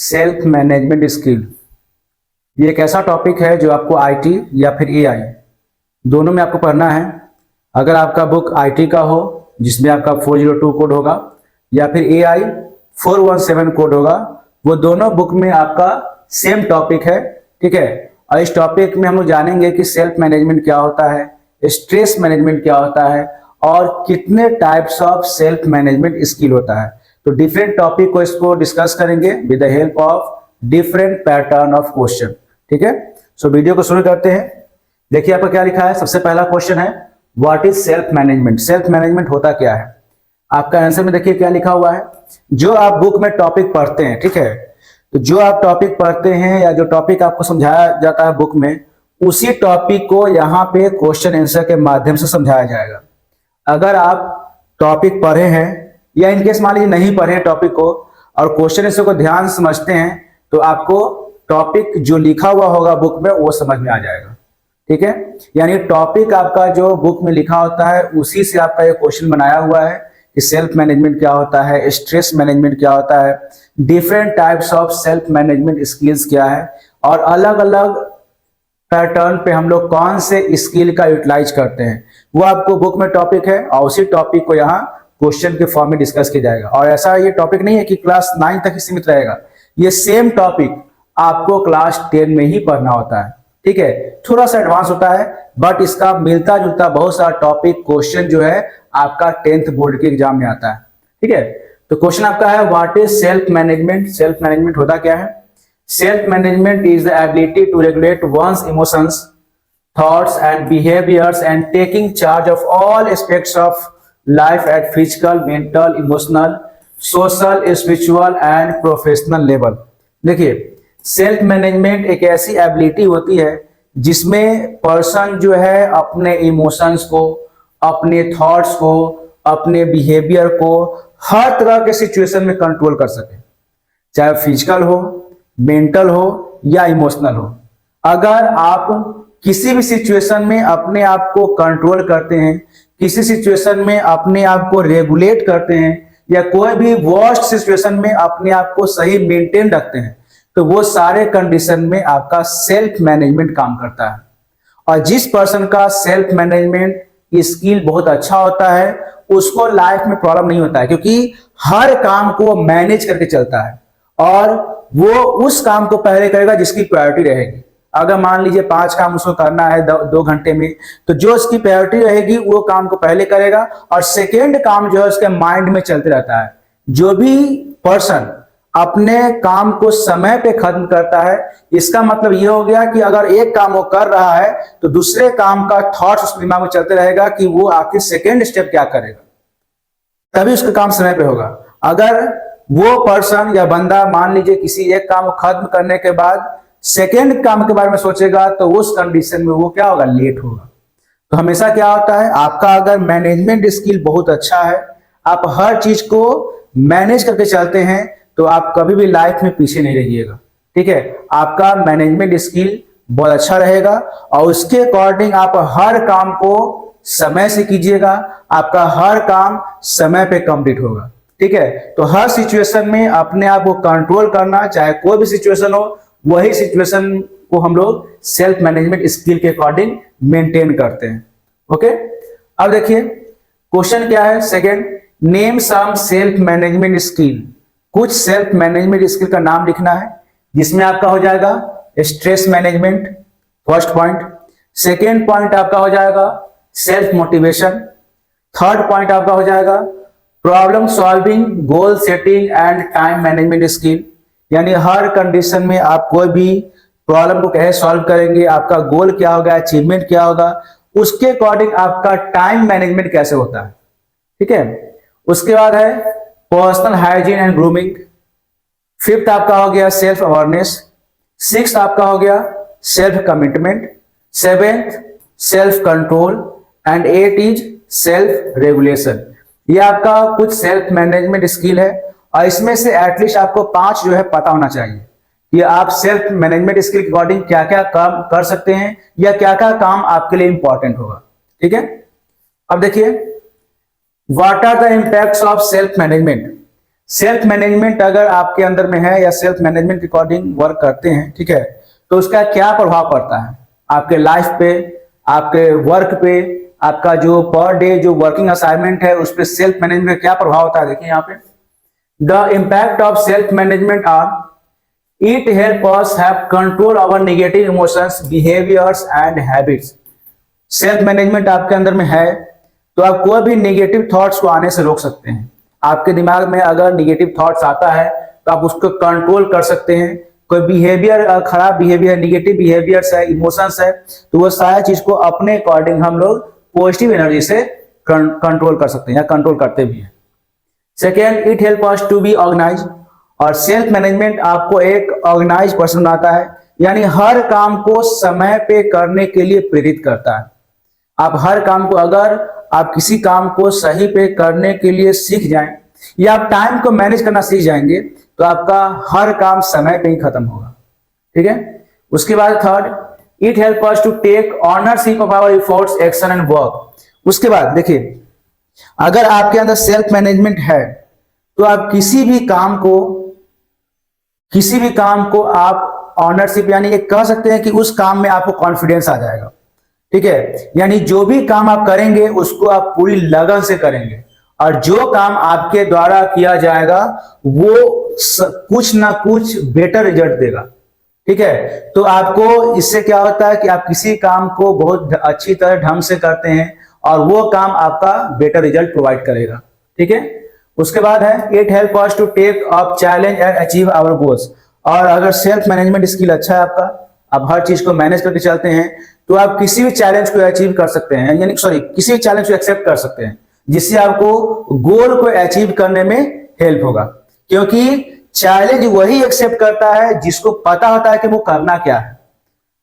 Self management skill. ये एक ऐसा टॉपिक है जो आपको आईटी या फिर एआई दोनों में आपको पढ़ना है। अगर आपका बुक आईटी का हो जिसमें आपका 402 कोड होगा या फिर एआई 417 कोड होगा, वो दोनों बुक में आपका सेम टॉपिक है। ठीक है, और इस टॉपिक में हम लोग जानेंगे कि सेल्फ मैनेजमेंट क्या होता है, स्ट्रेस मैनेजमेंट क्या होता है और कितने types of self management skill होता है। तो डिफरेंट टॉपिक को इसको डिस्कस करेंगे with the help of different pattern of question. ठीक है, सो वीडियो को शुरू करते हैं। देखिए आपका क्या लिखा है। सबसे पहला क्वेश्चन है what is self management. Self management होता क्या है। आपका आंसर में देखिए क्या लिखा हुआ है। जो आप बुक में टॉपिक पढ़ते हैं, ठीक है, तो जो आप टॉपिक पढ़ते हैं या जो टॉपिक आपको समझाया जाता है बुक में, उसी टॉपिक को यहाँ पे क्वेश्चन आंसर के माध्यम से समझाया जाएगा। अगर आप टॉपिक पढ़े हैं या इनकेस मान लीजिए नहीं पढ़े टॉपिक को और क्वेश्चन आंसर को ध्यान से समझते हैं, तो आपको टॉपिक जो लिखा हुआ होगा बुक में वो समझ में आ जाएगा। ठीक है, यानी टॉपिक आपका जो बुक में लिखा होता है उसी से आपका ये क्वेश्चन बनाया हुआ है कि सेल्फ मैनेजमेंट क्या होता है, स्ट्रेस मैनेजमेंट क्या होता है, different types of self management skills क्या है और अलग अलग पैटर्न पे हम लोग कौन से स्किल का यूटिलाइज करते हैं, वो आपको बुक में टॉपिक है और उसी टॉपिक को यहाँ क्वेश्चन के फॉर्म में डिस्कस किया जाएगा। और ऐसा ये टॉपिक नहीं है कि क्लास 9 तक ही सीमित रहेगा, ये सेम टॉपिक आपको क्लास 10 में ही पढ़ना होता है। ठीक है, थोड़ा सा एडवांस होता है बट इसका मिलता जुलता बहुत सारा टॉपिक क्वेश्चन जो है आपका 10th बोर्ड के एग्जाम में आता है। ठीक है, तो क्वेश्चन आपका है what is self management. Self management होता क्या है। Self management is the ability to regulate one's emotions, thoughts and behaviours and taking charge of all aspects of life at physical, mental, emotional, social, spiritual and professional level. देखिए, self management एक ऐसी ability होती है जिसमें person जो है अपने emotions को, अपने थॉट्स को, अपने बिहेवियर को हर तरह के सिचुएशन में कंट्रोल कर सके, चाहे फिजिकल हो, मेंटल हो या इमोशनल हो। अगर आप किसी भी सिचुएशन में अपने आप को कंट्रोल करते हैं, किसी सिचुएशन में अपने आप को रेगुलेट करते हैं या कोई भी वर्स्ट सिचुएशन में अपने आप को सही मेंटेन रखते हैं, तो वो सारे कंडीशन में आपका सेल्फ मैनेजमेंट काम करता है। और जिस पर्सन का सेल्फ मैनेजमेंट स्किल बहुत अच्छा होता है उसको लाइफ में प्रॉब्लम नहीं होता है, क्योंकि हर काम को मैनेज करके चलता है और वो उस काम को पहले करेगा जिसकी प्रायोरिटी रहेगी। अगर मान लीजिए 5 काम उसको करना है 2 घंटे में, तो जो उसकी प्रायोरिटी रहेगी वो काम को पहले करेगा और सेकेंड काम जो है उसके माइंड में चलते रहता है। जो भी पर्सन अपने काम को समय पे खत्म करता है, इसका मतलब ये हो गया कि अगर एक काम वो कर रहा है तो दूसरे काम का थॉट्स उसके दिमाग में चलते रहेगा कि वो आखिर सेकेंड स्टेप क्या करेगा, तभी उसका काम समय पे होगा। अगर वो पर्सन या बंदा मान लीजिए किसी एक काम को खत्म करने के बाद सेकेंड काम के बारे में सोचेगा, तो उस कंडीशन में वो क्या होगा, लेट होगा। तो हमेशा क्या होता है, आपका अगर मैनेजमेंट स्किल बहुत अच्छा है, आप हर चीज को मैनेज करके चलते हैं, तो आप कभी भी लाइफ में पीछे नहीं रहिएगा। ठीक है, आपका मैनेजमेंट स्किल बहुत अच्छा रहेगा और उसके अकॉर्डिंग आप हर काम को समय से कीजिएगा, आपका हर काम समय पे कंप्लीट होगा। ठीक है, तो हर सिचुएशन में अपने आप को कंट्रोल करना, चाहे कोई भी सिचुएशन हो, वही सिचुएशन को हम लोग सेल्फ मैनेजमेंट स्किल के अकॉर्डिंग मेंटेन करते हैं। ओके, अब देखिए क्वेश्चन क्या है। Second, name some self management skill. कुछ सेल्फ मैनेजमेंट स्किल का नाम लिखना है, जिसमें आपका हो जाएगा stress management, first point. Second point आपका हो जाएगा सेल्फ मोटिवेशन। थर्ड पॉइंट आपका हो जाएगा problem solving, goal setting and time management skill. यानी हर कंडीशन में आप कोई भी प्रॉब्लम को कैसे सॉल्व करेंगे, आपका गोल क्या होगा, अचीवमेंट क्या होगा, उसके अकॉर्डिंग आपका टाइम मैनेजमेंट कैसे होता है। ठीक है, उसके बाद है personal hygiene and grooming. Fifth आपका हो गया सेल्फ अवेयरनेस। सिक्स्थ आपका हो गया self commitment. Seventh self control and 8 is self regulation. ये आपका कुछ सेल्फ मैनेजमेंट स्किल है और इसमें से एटलीस्ट आपको 5 जो है पता होना चाहिए कि आप सेल्फ मैनेजमेंट स्किल के अकॉर्डिंग क्या क्या काम कर सकते हैं या क्या क्या काम आपके लिए इंपॉर्टेंट होगा। ठीक है, अब देखिए what are the impacts of self management. Self management अगर आपके अंदर में है या सेल्फ मैनेजमेंट के अकॉर्डिंग वर्क करते हैं, ठीक है, तो उसका क्या प्रभाव पड़ता है आपके लाइफ पे, आपके वर्क पे, आपका जो पर डे जो वर्किंग असाइनमेंट है उस पर सेल्फ मैनेजमेंट का क्या प्रभाव होता है। देखिए यहाँ पे, the impact of self management are it help us have control over negative emotions, behaviours and habits. Self management आपके अंदर में है तो आप कोई भी नेगेटिव थॉट्स को आने से रोक सकते हैं। आपके दिमाग में अगर नेगेटिव थॉट्स आता है तो आप उसको कंट्रोल कर सकते हैं। कोई बिहेवियर, खराब बिहेवियर, नेगेटिव बिहेवियर्स है, इमोशंस है, तो वो सारा चीज को अपने अकॉर्डिंग हम लोग पॉजिटिव एनर्जी से कंट्रोल कर सकते हैं या कंट्रोल करते भी हैं। Second, it help us to be organise. और सेल्फ मैनेजमेंट आपको एक ऑर्गेनाइज पर्सन बनाता है, यानी हर काम को समय पे करने के लिए प्रेरित करता है। आप हर काम को, अगर आप किसी काम को सही पे करने के लिए सीख जाएं या आप टाइम को मैनेज करना सीख जाएंगे तो आपका हर काम समय पे ही खत्म होगा, ठीक है। उसके बाद third, it help us to take ownership of our efforts, action and work. उसके बाद देखिए, अगर आपके अंदर सेल्फ मैनेजमेंट है तो आप किसी भी काम को आप ऑनरशिप, यानी ये कह सकते हैं कि उस काम में आपको कॉन्फिडेंस आ जाएगा, ठीक है। यानी जो भी काम आप करेंगे उसको आप पूरी लगन से करेंगे और जो काम आपके द्वारा किया जाएगा वो कुछ ना कुछ बेटर रिजल्ट देगा, ठीक है। तो आपको इससे क्या होता है कि आप किसी काम को बहुत अच्छी तरह ढंग से करते हैं और वो काम आपका बेटर रिजल्ट प्रोवाइड करेगा, ठीक है। उसके बाद है, it help us to take up challenge and achieve our goals. और अगर सेल्फ मैनेजमेंट स्किल अच्छा है आपका, आप हर चीज को मैनेज करके चलते हैं, तो आप किसी भी चैलेंज को अचीव कर सकते हैं, यानी किसी भी चैलेंज को एक्सेप्ट कर सकते हैं जिससे आपको गोल को अचीव करने में हेल्प होगा। क्योंकि चैलेंज वही एक्सेप्ट करता है जिसको पता होता है कि वो करना क्या है।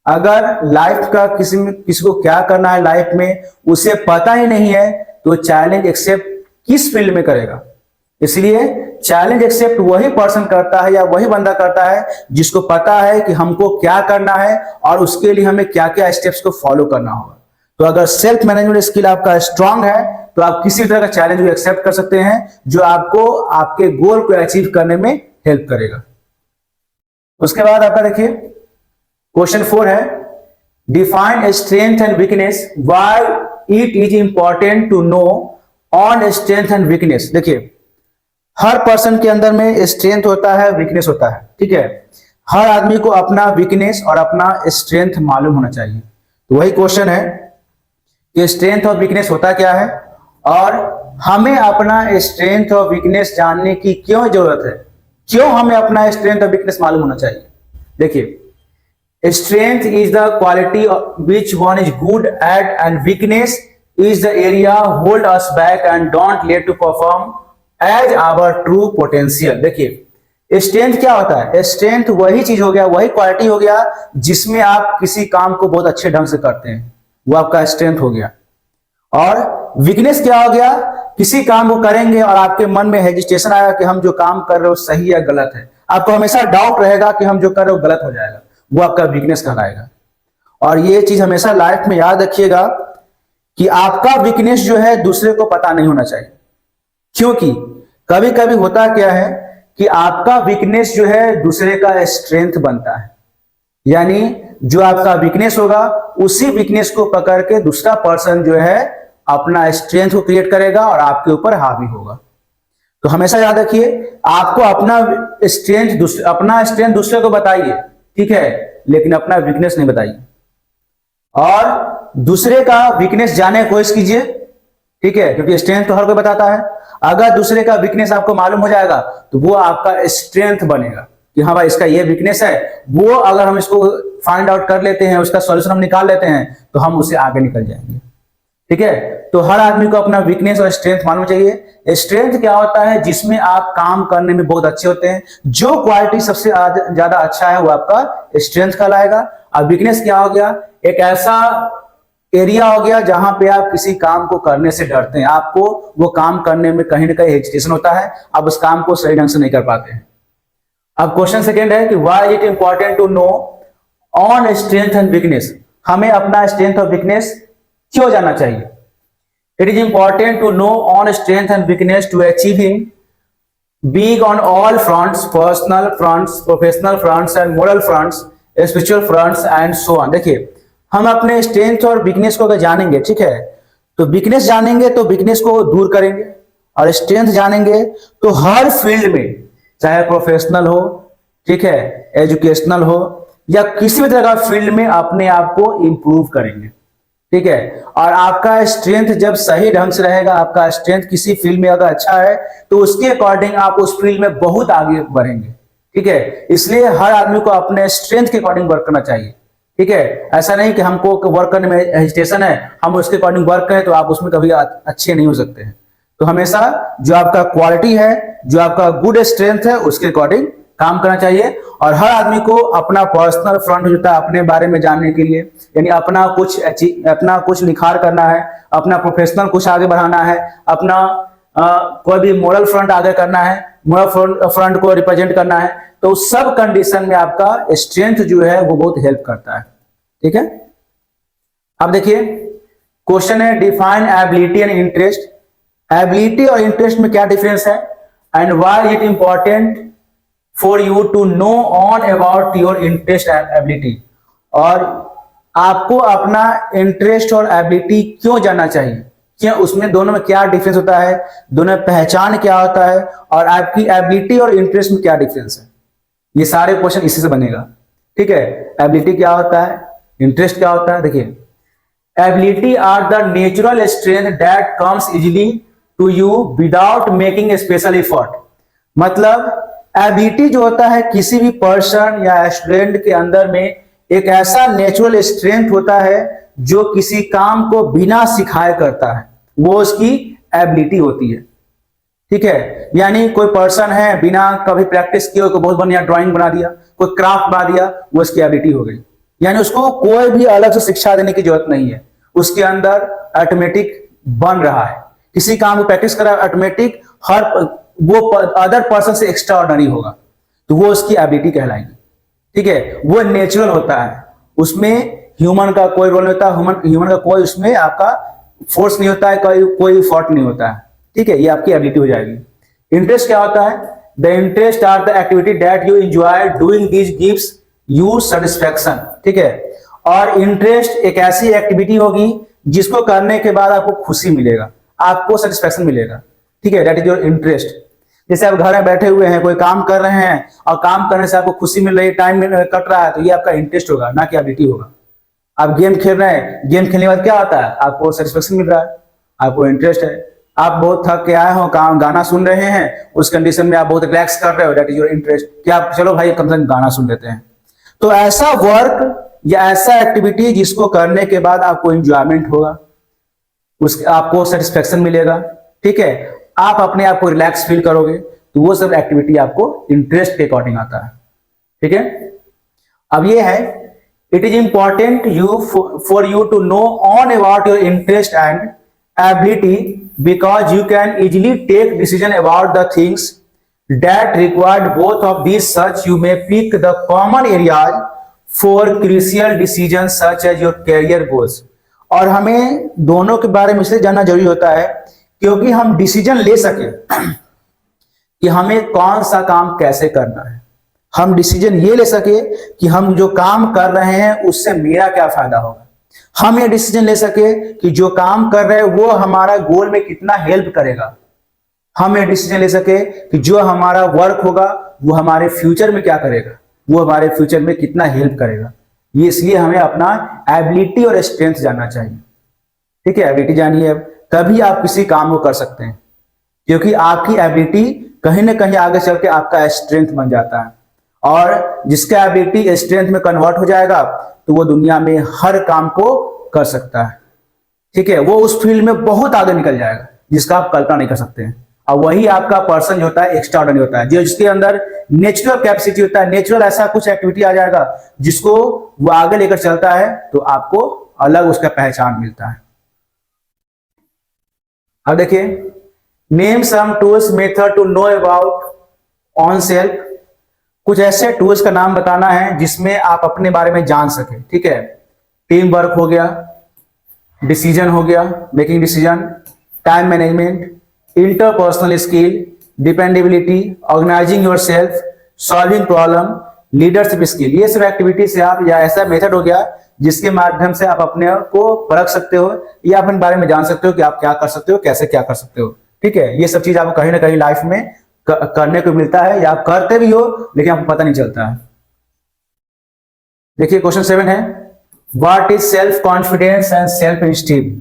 अगर लाइफ का किसी को क्या करना है लाइफ में उसे पता ही नहीं है तो चैलेंज एक्सेप्ट किस फील्ड में करेगा। इसलिए चैलेंज एक्सेप्ट वही पर्सन करता है या वही बंदा करता है जिसको पता है कि हमको क्या करना है और उसके लिए हमें क्या क्या स्टेप्स को फॉलो करना होगा। तो अगर सेल्फ मैनेजमेंट स्किल आपका स्ट्रांग है तो आप किसी तरह का चैलेंज को एक्सेप्ट कर सकते हैं जो आपको आपके गोल को अचीव करने में हेल्प करेगा। उसके बाद आपका देखिए, क्वेश्चन 4 है, define strength and weakness, why it is important to know on strength and weakness. देखिए, हर पर्सन के अंदर में स्ट्रेंथ होता है, वीकनेस होता है, ठीक है। हर आदमी को अपना वीकनेस और अपना स्ट्रेंथ मालूम होना चाहिए। तो वही क्वेश्चन है कि स्ट्रेंथ और वीकनेस होता क्या है और हमें अपना स्ट्रेंथ और वीकनेस जानने की क्यों जरूरत है, क्यों हमें अपना स्ट्रेंथ और वीकनेस मालूम होना चाहिए। देखिए, strength is the quality which one is good at and weakness is the area hold us back and don't let to perform as our true potential. देखिए, स्ट्रेंथ क्या होता है? स्ट्रेंथ वही चीज हो गया, वही क्वालिटी हो गया जिसमें आप किसी काम को बहुत अच्छे ढंग से करते हैं, वो आपका स्ट्रेंथ हो गया। और वीकनेस क्या हो गया? किसी काम को करेंगे और आपके मन में हेजिटेशन आएगा कि हम जो काम कर रहे हो सही या गलत है, आपको हमेशा डाउट रहेगा कि हम जो कर रहे हो गलत हो जाएगा, वो आपका वीकनेस कहलाएगा। और ये चीज हमेशा लाइफ में याद रखिएगा कि आपका वीकनेस जो है दूसरे को पता नहीं होना चाहिए। क्योंकि कभी कभी होता क्या है कि आपका वीकनेस जो है दूसरे का स्ट्रेंथ बनता है, यानी जो आपका वीकनेस होगा उसी वीकनेस को पकड़ के दूसरा पर्सन जो है अपना स्ट्रेंथ को क्रिएट करेगा और आपके ऊपर हावी होगा। तो हमेशा याद रखिए, आपको अपना स्ट्रेंथ दूसरे को बताइए, ठीक है, लेकिन अपना वीकनेस नहीं बताइए। और दूसरे का वीकनेस जानने की कोशिश कीजिए, ठीक है, क्योंकि स्ट्रेंथ तो हर कोई बताता है। अगर दूसरे का वीकनेस आपको मालूम हो जाएगा तो वो आपका स्ट्रेंथ बनेगा कि हाँ भाई इसका ये वीकनेस है, वो अगर हम इसको फाइंड आउट कर लेते हैं, उसका सॉल्यूशन हम निकाल लेते हैं तो हम उससे आगे निकल जाएंगे, ठीक है। तो हर आदमी को अपना वीकनेस और स्ट्रेंथ मालूम चाहिए। स्ट्रेंथ क्या होता है? जिसमें आप काम करने में बहुत अच्छे होते हैं, जो क्वालिटी सबसे ज्यादा अच्छा है वो आपका स्ट्रेंथ कहलाएगा। और वीकनेस क्या हो गया? एक ऐसा एरिया हो गया जहां पे आप किसी काम को करने से डरते हैं, आपको वो काम करने में कहीं ना कहीं हेजिटेशन होता है, आप उस काम को सही ढंग से नहीं कर पाते हैं। अब क्वेश्चन सेकेंड है कि why it important to know on strength and weakness, हमें अपना स्ट्रेंथ और वीकनेस क्यों जानना चाहिए? It is important to know on strength and weakness to achieving big on all fronts, personal fronts, professional fronts and moral fronts, spiritual fronts and so on। देखिए, हम अपने strength और वीकनेस को अगर जानेंगे, ठीक है, तो वीकनेस जानेंगे तो वीकनेस को दूर करेंगे, और स्ट्रेंथ जानेंगे तो हर फील्ड में, चाहे प्रोफेशनल हो, ठीक है, एजुकेशनल हो, या किसी भी तरह का फील्ड में अपने आप को इंप्रूव करेंगे, ठीक है। और आपका स्ट्रेंथ जब सही ढंग से रहेगा, आपका स्ट्रेंथ किसी फील्ड में अगर अच्छा है तो उसके अकॉर्डिंग आप उस फील्ड में बहुत आगे बढ़ेंगे, ठीक है। इसलिए हर आदमी को अपने स्ट्रेंथ के अकॉर्डिंग वर्क करना चाहिए, ठीक है। ऐसा नहीं कि हमको वर्क करने में हेजिटेशन है, हम उसके अकॉर्डिंग वर्क करें तो आप उसमें कभी अच्छे नहीं हो सकते हैं। तो हमेशा जो आपका क्वालिटी है, जो आपका गुड स्ट्रेंथ है, उसके अकॉर्डिंग काम करना चाहिए। और हर आदमी को अपना पर्सनल फ्रंट होता है अपने बारे में जानने के लिए, यानी अपना कुछ निखार करना है, अपना प्रोफेशनल कुछ आगे बढ़ाना है, अपना कोई भी मोरल फ्रंट आगे करना है, मोरल फ्रंट को रिप्रेजेंट करना है, तो सब कंडीशन में आपका स्ट्रेंथ जो है वो बहुत हेल्प करता है, ठीक है। अब देखिए क्वेश्चन है, define ability and interest. Ability और इंटरेस्ट में क्या डिफरेंस है, and why it important for you to know on about your interest and ability. और आपको अपना इंटरेस्ट और एबिलिटी क्यों जानना चाहिए, क्या उसमें दोनों में क्या डिफरेंस होता है, दोनों में पहचान क्या होता है, और आपकी एबिलिटी और इंटरेस्ट में क्या डिफरेंस है। ये सारे क्वेश्चन इसी से बनेगा, ठीक है। एबिलिटी क्या होता है, इंटरेस्ट क्या होता है। देखिए, ability are the natural strength that comes easily to you without making a special effort. मतलब एबिलिटी जो होता है किसी भी पर्सन या स्टूडेंट के अंदर में एक ऐसा नेचुरल स्ट्रेंथ होता है जो किसी काम को बिना सिखाए करता है, वो उसकी एबिलिटी होती है, ठीक है। यानी कोई पर्सन है बिना कभी प्रैक्टिस किए कोई बहुत बढ़िया ड्राइंग बना दिया, कोई क्राफ्ट बना दिया, वो उसकी एबिलिटी हो गई। यानी उसको कोई भी अलग से शिक्षा देने की जरूरत नहीं है, उसके अंदर ऑटोमेटिक बन रहा है। किसी काम को प्रैक्टिस करा ऑटोमेटिक वो अदर पर्सन से एक्स्ट्रा ऑर्डिनरी होगा, तो वो उसकी एबिलिटी कहलाएगी, ठीक है। वो नेचुरल होता है, उसमें ह्यूमन का कोई रोल नहीं होता, ह्यूमन का कोई उसमें आपका फोर्स नहीं होता है, कोई एफर्ट नहीं होता है, ठीक है। ये आपकी एबिलिटी हो जाएगी। इंटरेस्ट क्या होता है, the interest are the activity that you enjoy doing this gives you satisfaction, ठीक है। और इंटरेस्ट एक ऐसी एक्टिविटी होगी जिसको करने के बाद आपको खुशी मिलेगा, आपको सेटिस्फैक्शन मिलेगा, ठीक है। That is your interest. जैसे आप घर में बैठे हुए हैं, कोई काम कर रहे हैं और काम करने से आपको खुशी मिल रही है, टाइम कट रहा है, तो ये आपका इंटरेस्ट होगा, ना कि एबिलिटी होगा। आप गेम खेल रहे हैं, गेम खेलने के बाद क्या होता है, आपको सेटिस्फेक्शन मिल रहा है, आपको इंटरेस्ट है। आप बहुत थक के आए हो, गाना सुन रहे हैं, उस कंडीशन में आप बहुत रिलैक्स कर रहे हो, दैट इज योर इंटरेस्ट, कि आप चलो भाई कम से कम गाना सुन लेते हैं। तो ऐसा वर्क या ऐसा एक्टिविटी जिसको करने के बाद आपको इंजॉयमेंट होगा, आपको सेटिस्फेक्शन मिलेगा, ठीक है, आप अपने आप को रिलैक्स फील करोगे, तो वो सब एक्टिविटी आपको इंटरेस्ट के अकॉर्डिंग आता है, ठीक है। अब ये है, it is important for you to know on about your interest and ability because you can easily take decision about the things that required both of this, such you may pick the common areas for crucial decision such as your career goals. और हमें दोनों के बारे में इसलिए जानना जरूरी होता है क्योंकि हम डिसीजन ले सके कि हमें कौन सा काम कैसे करना है। हम डिसीजन ये ले सके कि हम जो काम कर रहे हैं उससे मेरा क्या फायदा होगा। हम ये डिसीजन ले सके कि जो काम कर रहे हैं वो हमारा गोल में कितना हेल्प करेगा। हम ये डिसीजन ले सके कि जो हमारा वर्क होगा वो हमारे फ्यूचर में क्या करेगा, वो हमारे फ्यूचर में कितना हेल्प करेगा। ये इसलिए हमें अपना एबिलिटी और स्ट्रेंथ जानना चाहिए, ठीक है। एबिलिटी जानिए, तभी आप किसी काम को कर सकते हैं, क्योंकि आपकी एबिलिटी कहीं ना कहीं आगे चल के आपका स्ट्रेंथ बन जाता है, और जिसका एबिलिटी स्ट्रेंथ में कन्वर्ट हो जाएगा तो वो दुनिया में हर काम को कर सकता है, ठीक है। वो उस फील्ड में बहुत आगे निकल जाएगा जिसका आप कल्पना नहीं कर सकते हैं। और वही आपका पर्सन जो होता है एक्स्ट्रा ऑर्डिनरी होता है, जो जिसके अंदर नेचुरल कैपेसिटी होता है, नेचुरल ऐसा कुछ एक्टिविटी आ जाएगा जिसको वो आगे लेकर चलता है, तो आपको अलग उसका पहचान मिलता है। अब देखिए, name some tools method to know about on self. कुछ ऐसे टूल्स का नाम बताना है जिसमें आप अपने बारे में जान सके, ठीक है। टीम वर्क हो गया, डिसीजन हो गया, making decision, time management, interpersonal skill, dependability, organizing your self, solving problem, leadership skill. ये सब एक्टिविटी से आप, या ऐसा मेथड हो गया जिसके माध्यम से आप अपने को परख सकते हो या अपने बारे में जान सकते हो कि आप क्या कर सकते हो, कैसे क्या कर सकते हो। ठीक है, ये सब चीज आपको कहीं ना कहीं लाइफ में करने को मिलता है, या आप करते भी हो लेकिन आपको पता नहीं चलता है। देखिए क्वेश्चन 7 है, what is self confidence and self esteem.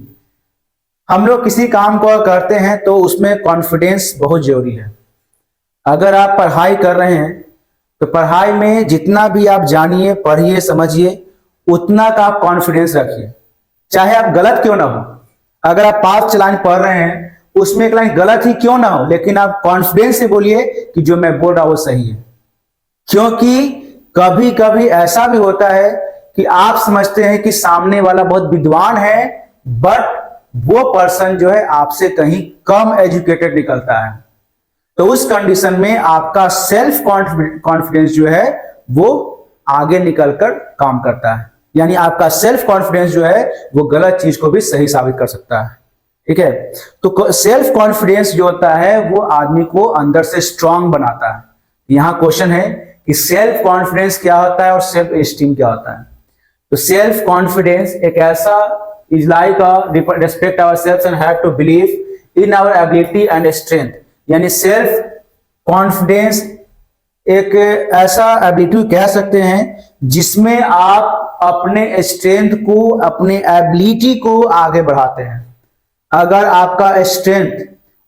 हम लोग किसी काम को करते हैं तो उसमें कॉन्फिडेंस बहुत जरूरी है। अगर आप पढ़ाई कर रहे हैं तो पढ़ाई में जितना भी आप जानिए, पढ़िए, समझिए, उतना का आप कॉन्फिडेंस रखिए, चाहे आप गलत क्यों ना हो। अगर आप 5 लाइन पढ़ रहे हैं, उसमें एक लाइन गलत ही क्यों ना हो, लेकिन आप कॉन्फिडेंस से बोलिए कि जो मैं बोल रहा हूं वो सही है। क्योंकि कभी कभी ऐसा भी होता है कि आप समझते हैं कि सामने वाला बहुत विद्वान है, बट वो पर्सन जो है आपसे कहीं कम एजुकेटेड निकलता है। तो उस कंडीशन में आपका सेल्फ कॉन्फिडेंस जो है वो आगे निकलकर काम करता है। यानी आपका सेल्फ कॉन्फिडेंस जो है वो गलत चीज को भी सही साबित कर सकता है। ठीक है, तो सेल्फ कॉन्फिडेंस जो होता है वो आदमी को अंदर से स्ट्रांग बनाता है। यहां क्वेश्चन है कि सेल्फ कॉन्फिडेंस क्या होता है और सेल्फ एस्टीम क्या होता है। तो सेल्फ कॉन्फिडेंस एक ऐसा is like respect our self and have to believe in our ability and strength. यानी सेल्फ कॉन्फिडेंस एक ऐसा एबिलिटी कह सकते हैं जिसमें आप अपने स्ट्रेंथ को, अपने एबिलिटी को आगे बढ़ाते हैं। अगर आपका स्ट्रेंथ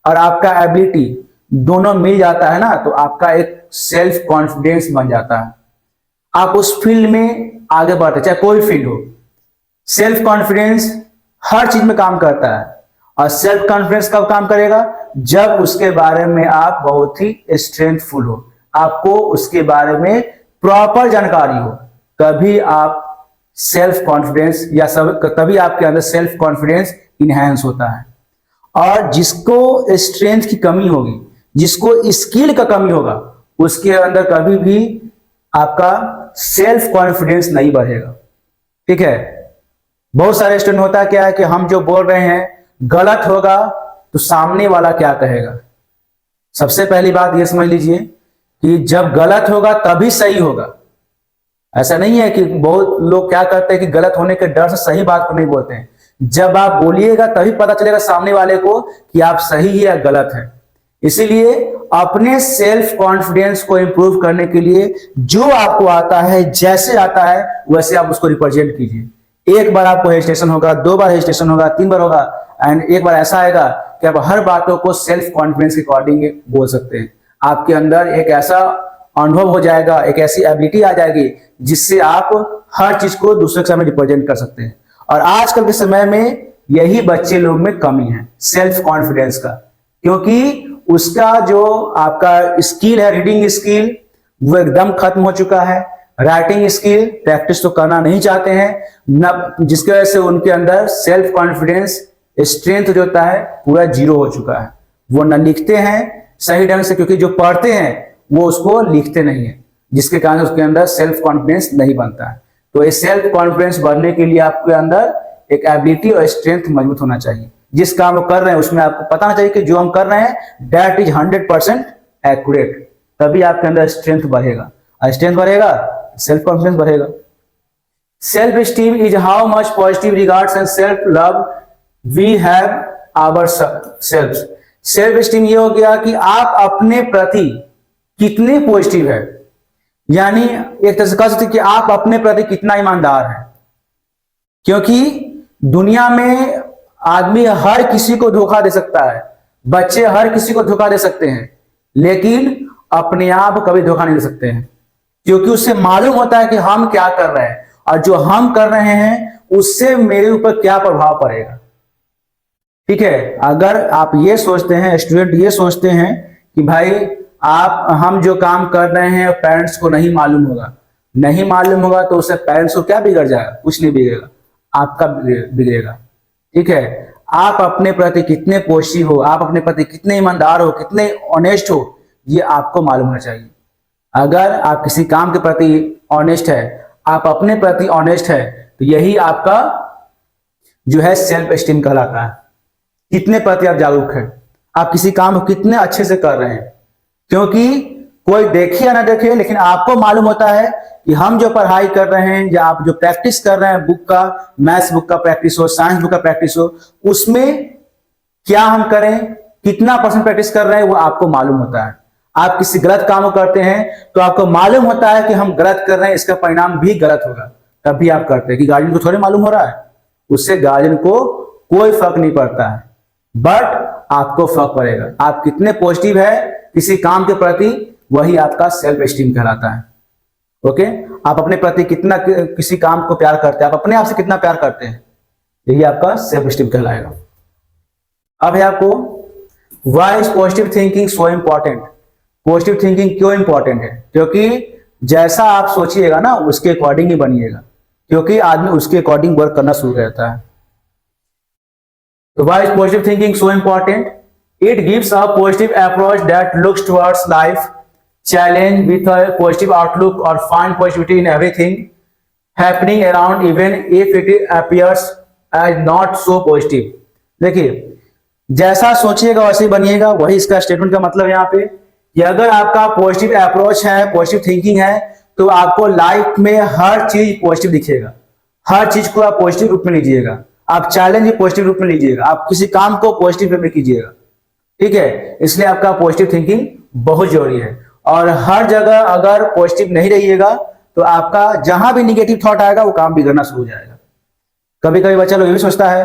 और आपका एबिलिटी दोनों मिल जाता है ना, तो आपका एक सेल्फ कॉन्फिडेंस बन जाता है। आप उस फील्ड में आगे बढ़ते, चाहे कोई फील्ड हो। सेल्फ कॉन्फिडेंस हर चीज में काम करता है। और सेल्फ कॉन्फिडेंस कब काम करेगा? जब उसके बारे में आप बहुत ही स्ट्रेंथफुल हो, आपको उसके बारे में प्रॉपर जानकारी हो, तभी आप सेल्फ कॉन्फिडेंस या तभी आपके अंदर सेल्फ कॉन्फिडेंस इनहैंस होता है। और जिसको स्ट्रेंथ की कमी होगी, जिसको स्किल का कमी होगा, उसके अंदर कभी भी आपका सेल्फ कॉन्फिडेंस नहीं बढ़ेगा। ठीक है, बहुत सारे स्टूडेंट होता है क्या है कि हम जो बोल रहे हैं गलत होगा तो सामने वाला क्या कहेगा। सबसे पहली बात यह समझ लीजिए कि जब गलत होगा तभी सही होगा। ऐसा नहीं है कि बहुत लोग क्या करते हैं कि गलत होने के डर से सही बात को नहीं बोलते हैं। जब आप बोलिएगा तभी पता चलेगा सामने वाले को कि आप सही है या गलत है। इसीलिए अपने सेल्फ कॉन्फिडेंस को इंप्रूव करने के लिए जो आपको आता है, जैसे आता है वैसे आप उसको रिप्रेजेंट कीजिए। एक बार आपको हेजिटेशन होगा, 2 बार हेजिटेशन होगा, 3 बार होगा, एंड एक बार ऐसा आएगा कि आप हर बातों को सेल्फ कॉन्फिडेंस के अकॉर्डिंग बोल सकते हैं। आपके अंदर एक ऐसा अनुभव हो जाएगा, एक ऐसी एबिलिटी आ जाएगी जिससे आप हर चीज को दूसरे के सामने रिप्रेजेंट कर सकते हैं। और आजकल के समय में यही बच्चे लोग में कमी है सेल्फ कॉन्फिडेंस का, क्योंकि उसका जो आपका स्किल है, रीडिंग स्किल, वो एकदम खत्म हो चुका है। राइटिंग स्किल प्रैक्टिस तो करना नहीं चाहते हैं न, जिसकी वजह से उनके अंदर सेल्फ कॉन्फिडेंस स्ट्रेंथ जो होता है पूरा 0 हो चुका है। वो न लिखते हैं सही ढंग से, क्योंकि जो पढ़ते हैं वो उसको लिखते नहीं है, जिसके कारण उसके अंदर सेल्फ कॉन्फिडेंस नहीं बनता है। तो ये सेल्फ कॉन्फिडेंस बढ़ने के लिए आपके अंदर एक एबिलिटी और स्ट्रेंथ मजबूत होना चाहिए। जिस काम को कर रहे हैं उसमें आपको पता होना चाहिए कि जो हम कर रहे हैं दैट इज 100% एक्यूरेट, तभी आपके अंदर स्ट्रेंथ बढ़ेगा। और स्ट्रेंथ बढ़ेगा, सेल्फ कॉन्फिडेंस बढ़ेगा। Self esteem is how much positive regards and self love we have our self. Self esteem ये हो गया कि आप अपने प्रति कितने पॉजिटिव है, यानी एक तरह से कह सकते कि आप अपने प्रति कितना ईमानदार है। क्योंकि दुनिया में आदमी हर किसी को धोखा दे सकता है, बच्चे हर किसी को धोखा दे सकते हैं, लेकिन अपने आप कभी धोखा नहीं दे सकते हैं, क्योंकि उससे मालूम होता है कि हम क्या कर रहे हैं और जो हम कर रहे हैं उससे मेरे ऊपर क्या प्रभाव पड़ेगा। ठीक है, अगर आप ये सोचते हैं, स्टूडेंट ये सोचते हैं कि भाई हम जो काम कर रहे हैं पेरेंट्स को नहीं मालूम होगा, तो उससे पेरेंट्स को क्या बिगड़ जाएगा? कुछ नहीं बिगड़ेगा, आपका बिगड़ेगा। ठीक है, आप अपने प्रति कितने पॉजिटिव हो, आप अपने प्रति कितने ईमानदार हो, कितने ऑनेस्ट हो, ये आपको मालूम होना चाहिए। अगर आप किसी काम के प्रति ऑनेस्ट है, आप अपने प्रति ऑनेस्ट है, तो यही आपका जो है सेल्फ एस्टीम कहलाता है। कितने प्रति आप जागरूक हैं, आप किसी काम को कितने अच्छे से कर रहे हैं, क्योंकि कोई देखे या ना देखे, लेकिन आपको मालूम होता है कि हम जो पढ़ाई कर रहे हैं या आप जो प्रैक्टिस कर रहे हैं, बुक का, मैथ्स बुक का प्रैक्टिस हो, साइंस बुक का प्रैक्टिस हो, उसमें क्या हम करें, कितना परसेंट प्रैक्टिस कर रहे हैं, वो आपको मालूम होता है। आप किसी गलत काम को करते हैं तो आपको मालूम होता है कि हम गलत कर रहे हैं, इसका परिणाम भी गलत होगा, तब भी आप करते हैं। कि गार्जियन को थोड़े मालूम हो रहा है, उससे गार्जियन को कोई फर्क नहीं पड़ता है, बट आपको फर्क पड़ेगा। आप कितने पॉजिटिव है किसी काम के प्रति, वही आपका सेल्फ एस्टीम कहलाता है। ओके, आप अपने प्रति कितना किसी काम को प्यार करते हैं, आप अपने आप से कितना प्यार करते हैं, यही आपका सेल्फ एस्टीम कहलाएगा। अब है आपको why is positive thinking so important. Positive thinking क्यों इंपॉर्टेंट है? क्योंकि जैसा आप सोचिएगा ना, उसके अकॉर्डिंग ही बनिएगा, क्योंकि आदमी उसके अकॉर्डिंग वर्क करना शुरू करता है। Why is positive thinking so important? It gives a positive approach that looks towards life challenge with a positive outlook or find positivity in everything happening around even if it appears as not so positive। देखिए, जैसा सोचिएगा वैसे ही बनिएगा, वही इसका statement का मतलब यहाँ पे कि अगर आपका पॉजिटिव अप्रोच है, पॉजिटिव थिंकिंग है, तो आपको लाइफ में हर चीज पॉजिटिव दिखेगा, हर चीज को आप पॉजिटिव रूप में लीजिएगा, आप चैलेंज भी पॉजिटिव रूप में लीजिएगा, आप किसी काम को पॉजिटिव वे में कीजिएगा। ठीक है, इसलिए आपका पॉजिटिव थिंकिंग बहुत जरूरी है। और हर जगह अगर पॉजिटिव नहीं रहिएगा तो आपका जहां भी निगेटिव थॉट आएगा वो काम बिगड़ना शुरू हो जाएगा। कभी कभी बच्चा लोग ये भी सोचता है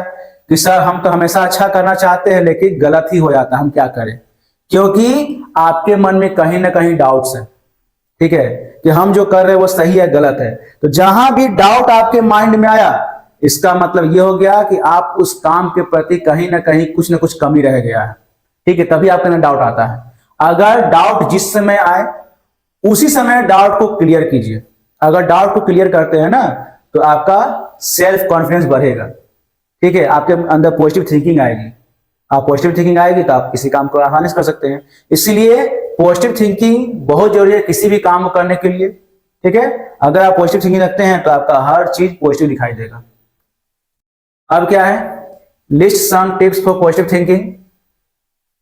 कि सर हम तो हमेशा अच्छा करना चाहते हैं लेकिन गलत ही हो जाता है, हम क्या करें? क्योंकि आपके मन में कहीं ना कहीं डाउट्स है, ठीक है, कि हम जो कर रहे हैं वो सही है गलत है। तो जहां भी डाउट आपके माइंड में आया, इसका मतलब ये हो गया कि आप उस काम के प्रति कहीं ना कहीं कुछ ना कुछ कमी रह गया है। ठीक है, तभी आपके अंदर डाउट आता है। अगर डाउट जिस समय आए उसी समय डाउट को क्लियर कीजिए। अगर डाउट को क्लियर करते हैं ना तो आपका सेल्फ कॉन्फिडेंस बढ़ेगा। ठीक है, आपके अंदर पॉजिटिव थिंकिंग आएगी। आप पॉजिटिव थिंकिंग आएगी तो आप किसी काम को आसानी से कर सकते हैं। इसलिए पॉजिटिव थिंकिंग बहुत जरूरी है किसी भी काम को करने के लिए। ठीक है, अगर आप पॉजिटिव थिंकिंग रखते हैं तो आपका हर चीज पॉजिटिव दिखाई देगा। अब क्या है, list some tips for positive thinking.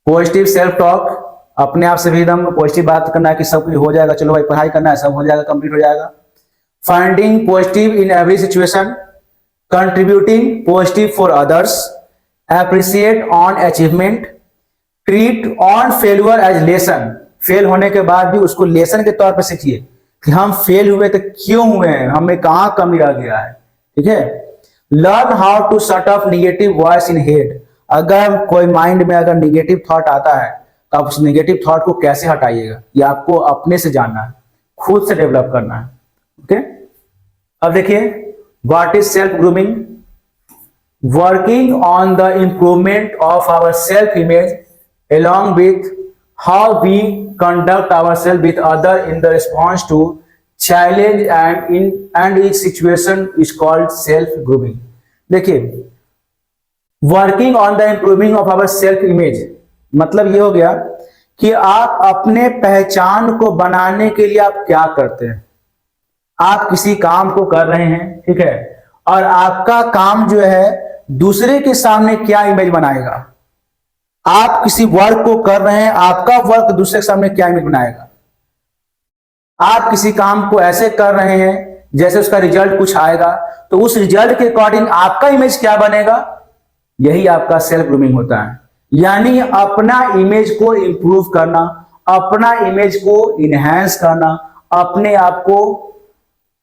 Positive self talk, अपने आप से भी एकदम पॉजिटिव बात करना है कि सब कुछ हो जाएगा, चलो भाई पढ़ाई करना है, सब हो जाएगा, कंप्लीट हो जाएगा। Finding positive in every situation, contributing positive for others, appreciate on achievement, treat on failure as lesson. Fail होने के बाद भी उसको लेसन के तौर पर सीखिए कि हम फेल हुए तो क्यों हुए हैं, हमें कहां कमी रह गया है। ठीक है, learn how to shut off negative voice in head. अगर कोई माइंड में अगर निगेटिव थॉट आता है तो आप उस नेगेटिव थॉट को कैसे हटाइएगा, ये आपको अपने से जानना है, खुद से डेवलप करना है। ओके, अब देखिए, what is self grooming? Working on the improvement of our self image along with how we conduct ourselves with other in the response to challenge and each situation is called self grooming। देखिए, working on the improving of our self image मतलब ये हो गया कि आप अपने पहचान को बनाने के लिए आप क्या करते हैं। आप किसी काम को कर रहे हैं, ठीक है, और आपका काम जो है दूसरे के सामने क्या इमेज बनाएगा। आप किसी वर्क को कर रहे हैं, आपका वर्क दूसरे के सामने क्या इमेज बनाएगा। आप किसी काम को ऐसे कर रहे हैं जैसे उसका रिजल्ट कुछ आएगा, तो उस रिजल्ट के अकॉर्डिंग आपका इमेज क्या बनेगा, यही आपका सेल्फ ग्रूमिंग होता है। यानी अपना इमेज को इंप्रूव करना, अपना इमेज को इनहेंस करना, अपने आप को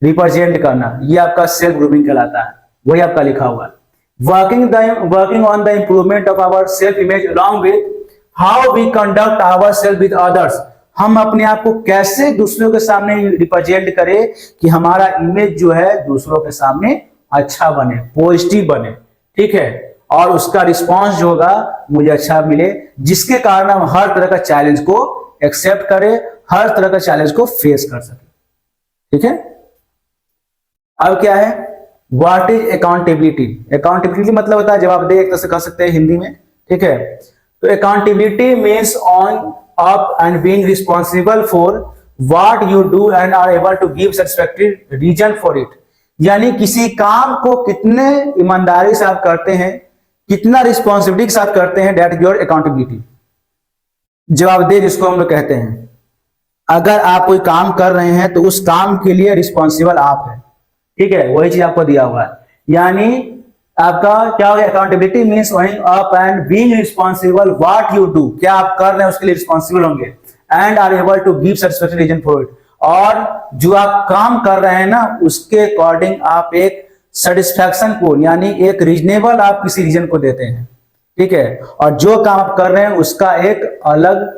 रिप्रेजेंट करना, ये आपका सेल्फ ग्रूमिंग कहलाता है। वही आपका लिखा हुआ है, working on the improvement of our self image along with how we conduct our self with others. हम अपने आप को कैसे दूसरों के सामने रिप्रेजेंट करें कि हमारा इमेज जो है दूसरों के सामने अच्छा बने, पॉजिटिव बने। ठीक है, और उसका रिस्पांस जो होगा मुझे अच्छा मिले, जिसके कारण हम हर तरह का चैलेंज को एक्सेप्ट करें, हर तरह का चैलेंज को फेस कर सके। ठीक है, अब क्या है, व्हाट इज अकाउंटेबिलिटी? अकाउंटेबिलिटी मतलब होता है जवाब दे, एक तरह से कह सकते हैं हिंदी में। ठीक है, तो accountability means on up and being responsible for what you do and are able to give satisfactory reason for it. यानी किसी काम को कितने ईमानदारी से आप करते हैं, कितना रिस्पॉन्सिबिलिटी के साथ करते हैं, दैट योर अकाउंटेबिलिटी। जवाबदेह जिसको हम लोग कहते हैं। अगर आप कोई काम कर रहे हैं तो उस काम के लिए रिस्पॉन्सिबल आप है, ठीक है, वही चीज आपको दिया हुआ है। यानी आपका क्या हो गया, accountability means owing up and being responsible what you do, क्या आप कर रहे हैं उसके लिए रिस्पॉन्सिबल होंगे, and are able to give satisfactory reason for it, और जो आप काम कर रहे हैं ना उसके अकॉर्डिंग आप एक सेटिस्फैक्शन को यानी एक रीजनेबल आप किसी रीजन को देते हैं, ठीक है, और जो काम आप कर रहे हैं उसका एक अलग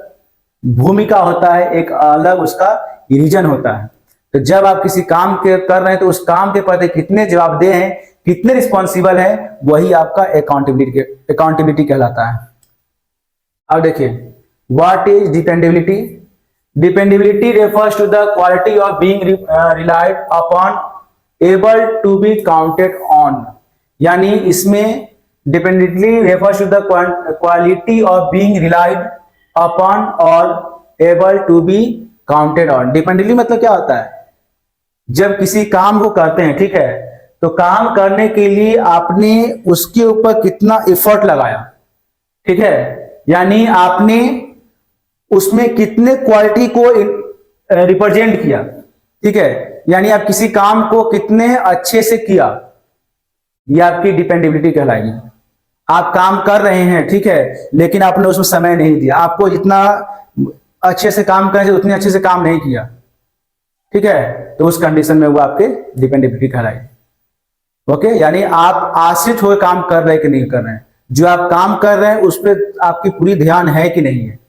भूमिका होता है, एक अलग उसका रीजन होता है। तो जब आप किसी काम के कर रहे हैं तो उस काम के प्रति कितने जवाबदेह हैं, कितने रिस्पॉन्सिबल हैं, वही आपका अकाउंटेबिलिटी कहलाता है। अब देखिए what is dependability. Dependability refers to the quality of being relied upon, able to be counted on. यानी इसमें dependability refers to the quality of being relied upon और able to be counted on. Dependability मतलब क्या होता है, जब किसी काम को करते हैं, ठीक है, तो काम करने के लिए आपने उसके ऊपर कितना एफर्ट लगाया, ठीक है, यानी आपने उसमें कितने क्वालिटी को रिप्रेजेंट किया, ठीक है, यानी आप किसी काम को कितने अच्छे से किया, ये आपकी डिपेंडेबिलिटी कहलाएगी। आप काम कर रहे हैं, ठीक है, लेकिन आपने उसमें समय नहीं दिया, आपको जितना अच्छे से काम करना चाहिए उतने अच्छे से काम नहीं किया, ठीक है, तो उस कंडीशन में वो आपके डिपेंडेबिलिटी कहलाएगी। ओके, यानी आप आश्रित होकर काम कर रहे हैं कि नहीं कर रहे हैं, जो आप काम कर रहे हैं उस पर आपकी पूरी ध्यान है कि नहीं है,